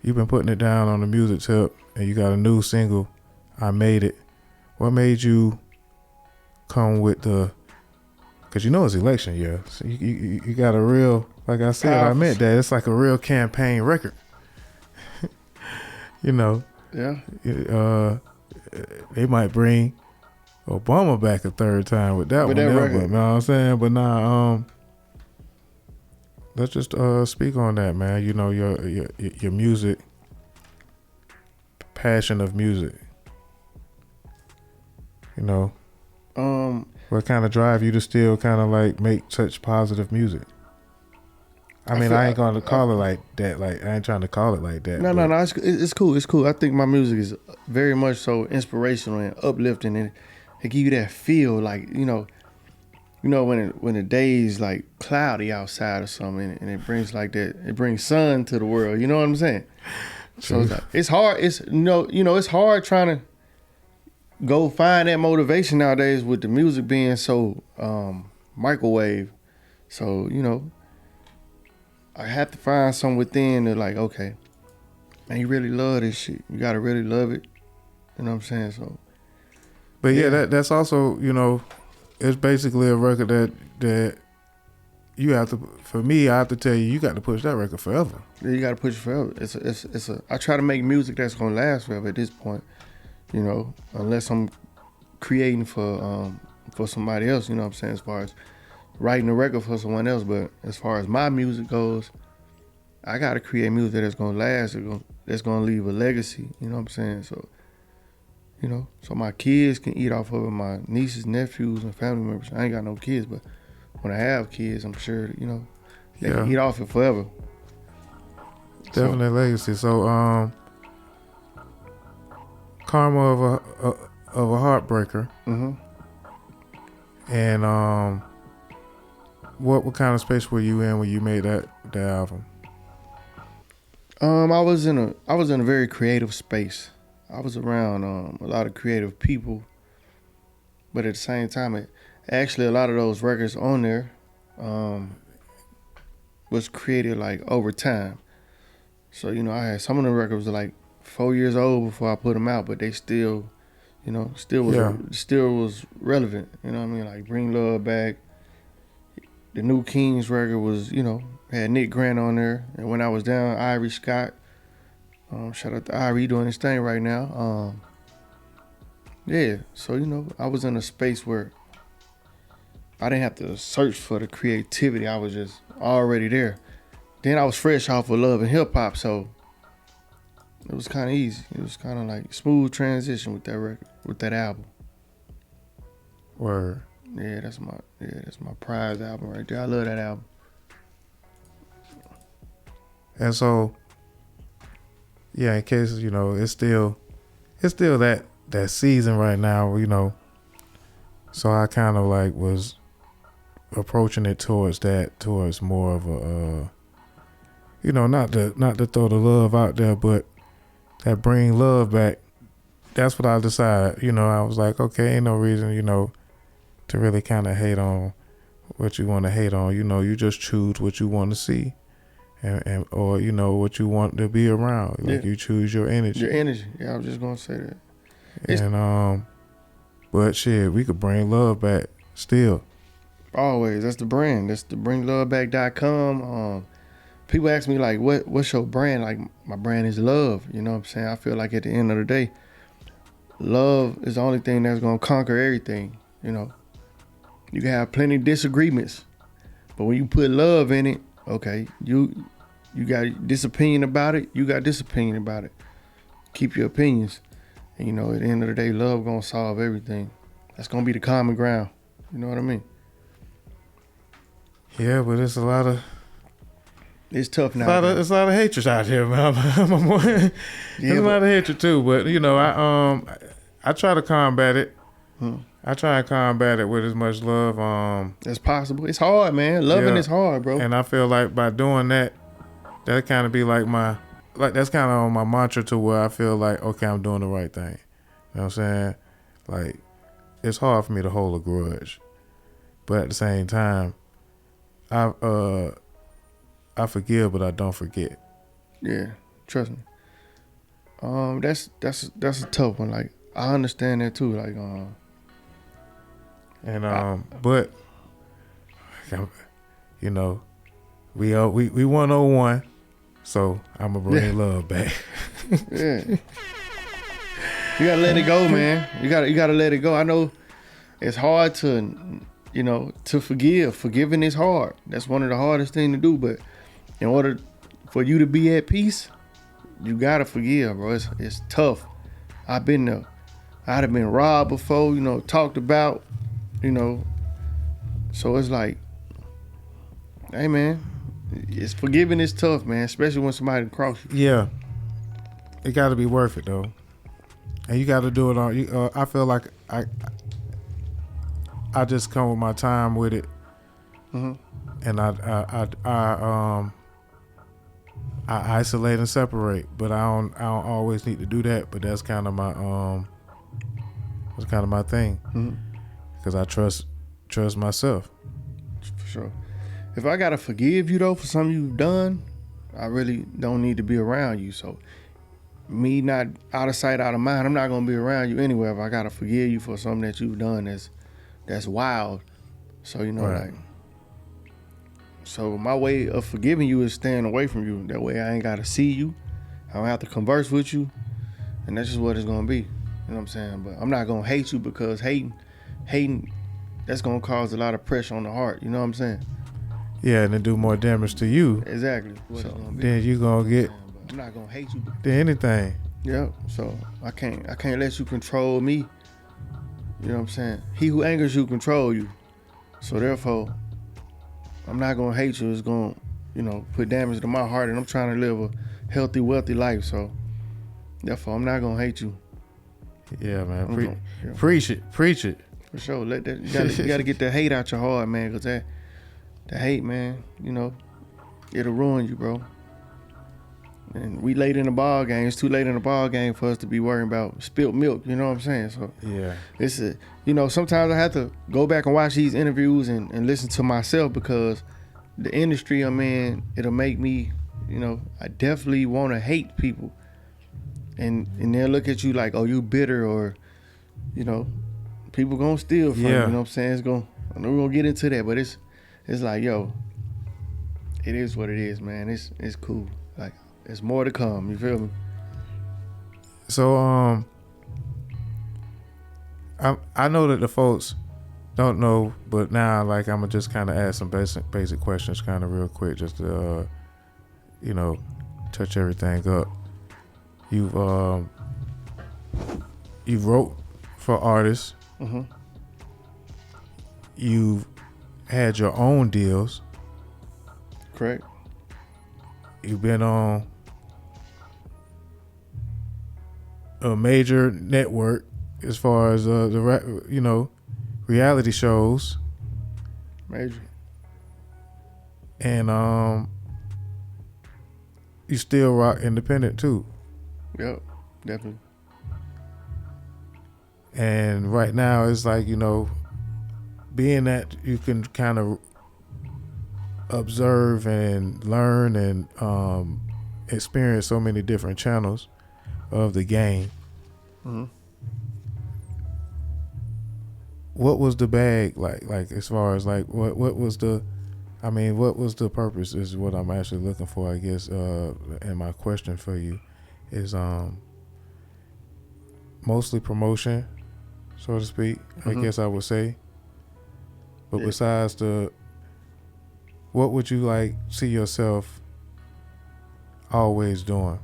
you've been putting it down on the music tip, and you got a new single, I Made It. What made you come with because you know it's election year, so you got a real, like I said, I meant that. It's like a real campaign record. You know. Yeah. They might bring Obama back a third time with that one. You know what I'm saying? But now, let's just speak on that, man. You know, your music, passion of music. You know, what kind of drive you to still kind of like make such positive music? I mean, I ain't gonna call it like that. Like, I ain't trying to call it like that. No. It's cool. It's cool. I think my music is very much so inspirational and uplifting, and it give you that feel, like you know when the day's like cloudy outside or something, and it brings like that. It brings sun to the world. You know what I'm saying? So it's like, it's hard. It's it's hard trying to go find that motivation nowadays with the music being so microwave. So I have to find something within that, like, okay, man, you really love this shit. You gotta really love it. You know what I'm saying? So, but yeah, that's also, it's basically a record that you have to. For me, I have to tell you got to push that record forever. Yeah, you gotta push it forever. I try to make music that's gonna last forever at this point. Unless I'm creating for somebody else. You know what I'm saying? As far as writing a record for someone else, but as far as my music goes, I gotta create music that's gonna last, that's gonna leave a legacy. You know what I'm saying? So, so my kids can eat off of it, my nieces, nephews, and family members. I ain't got no kids, but when I have kids, I'm sure they can eat off it forever. Definitely legacy. So, Karma of a Heartbreaker. Mm-hmm. And what kind of space were you in when you made that album? I was in a very creative space. I was around a lot of creative people, but at the same time, actually a lot of those records on there was created like over time. So I had some of the records were like 4 years old before I put them out, but they still was relevant. You know what I mean? Like BringLoveBack. The new Kings record was, had Nick Grant on there. And when I was down, Irie Scott. Shout out to Irie, doing his thing right now. So, I was in a space where I didn't have to search for the creativity. I was just already there. Then I was fresh off of Love and Hip Hop, so it was kind of easy. It was kind of like smooth transition with that record, with that album. Word. Yeah, that's my prize album right there. I love that album. And so, yeah, in case it's still that season right now, So I kind of like was approaching it towards more of a, not to throw the love out there, but that Bring Love Back. That's what I decided. I was like, okay, ain't no reason, to really kind of hate on what you want to hate on. You just choose what you want to see, and or what you want to be around. Like you choose your energy. Your energy. Yeah, I was just gonna say that. And but shit, we could bring love back still. Always. That's the brand. That's the BringLoveBack.com. People ask me like, what's your brand? Like, my brand is love. You know what I'm saying? I feel like at the end of the day, love is the only thing that's gonna conquer everything. You can have plenty of disagreements, but when you put love in it, okay, you got this opinion about it, you got this opinion about it. Keep your opinions. And at the end of the day, love gonna solve everything. That's gonna be the common ground. You know what I mean? Yeah, but it's it's tough now. It's a lot of hatred out here, man. There's a lot of hatred too, but I try to combat it. I try and combat it with as much love as possible. It's hard, man. Loving is hard, bro. And I feel like by doing that kind of be like that's kind of my mantra to where I feel like, okay, I'm doing the right thing. You know what I'm saying? Like, it's hard for me to hold a grudge, but at the same time, I forgive, but I don't forget. Yeah, trust me. That's a tough one. Like I understand that too. Like but you know, we 101, so I'm gonna bring love back. Yeah. You gotta let it go, man. You gotta let it go. I know it's hard to, to forgive. Forgiving is hard. That's one of the hardest things to do. But in order for you to be at peace, you gotta forgive, bro. It's tough. I've been there. I'd have been robbed before, talked about, So it's like, hey, man, it's forgiving is tough, man, especially when somebody cross you. Yeah, it got to be worth it though, and you got to do it on. I feel like I just come with my time with it, and I isolate and separate, but I don't always need to do that. But that's kind of my thing, because I trust myself. For sure. If I gotta forgive you though for something you've done, I really don't need to be around you. So me not out of sight, out of mind, I'm not gonna be around you anyway if I gotta forgive you for something that you've done that's wild. So Right. like, so my way of forgiving you is staying away from you. That way I ain't gotta see you, I don't have to converse with you, and that's just what it's gonna be. You know what I'm saying? But I'm not gonna hate you, because hating, that's gonna cause a lot of pressure on the heart. You know what I'm saying? Yeah, and then do more damage to you. Exactly. So Then you gonna get I'm not gonna hate you. anything. Yeah. So I can't let you control me. You know what I'm saying? He who angers you control you. So therefore, I'm not gonna hate you. It's gonna, put damage to my heart, and I'm trying to live a healthy, wealthy life. So therefore, I'm not gonna hate you. Yeah, man. Preach it. For sure. Let that. You gotta get that hate out your heart, man. Cause that hate, man. It'll ruin you, bro. And we late in the ball game. It's too late in the ball game for us to be worrying about spilt milk. You know what I'm saying? So Yeah. sometimes I have to go back and watch these interviews and listen to myself, because the industry I'm in, it'll make me, I definitely want to hate people. And they'll look at you like, oh, you bitter, or, people gonna steal from you. You know what I'm saying? I know we're gonna get into that, but it's like, yo, it is what it is, man. It's cool. Like, there's more to come. You feel me? So I know that the folks don't know, but now like I'm gonna just kind of ask some basic questions, kind of real quick, just to touch everything up. You wrote for artists. Mm-hmm. You've had your own deals. Correct. You've been on a major network as far as reality shows. Major. And you still rock independent too. Yep, definitely. And right now it's like, being that you can kind of observe and learn and experience so many different channels of the game. Mm-hmm. What was the bag like as far as like what was the purpose is what I'm actually looking for, I guess, and my question for you is mostly promotion, so to speak. Mm-hmm. I guess I would say. But Yeah. besides what would you like see yourself always doing?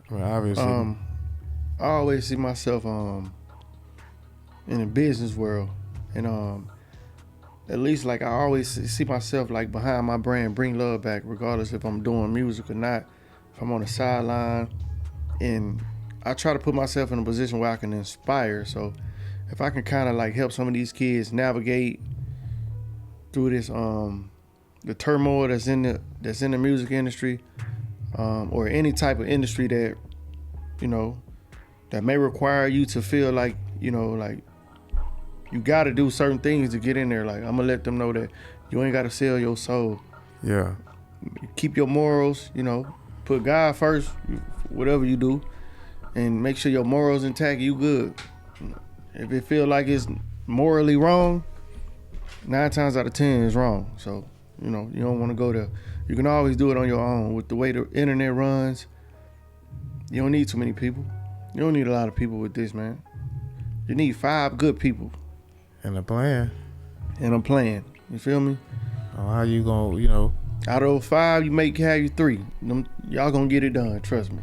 I mean, obviously. I always see myself in the business world, and at least like I always see myself like behind my brand, BringLoveBack, regardless if I'm doing music or not. If I'm on the sideline, and I try to put myself in a position where I can inspire. So if I can kind of like help some of these kids navigate through this the turmoil that's in the music industry, or any type of industry that that may require you to feel like like you got to do certain things to get in there. Like, I'm gonna let them know that you ain't got to sell your soul. Yeah. Keep your morals. Put God first whatever you do, and make sure your morals intact, you good. If it feel like it's morally wrong, 9 times out of 10 is wrong. So, you know, you don't want to go there. You can always do it on your own. With the way the internet runs, you don't need too many people. You don't need a lot of people with this, man. You need 5 good people. And a plan. And a plan. You feel me? Oh, how you gonna, you know. Out of those 5, you make have you 3. Y'all gonna get it done, trust me.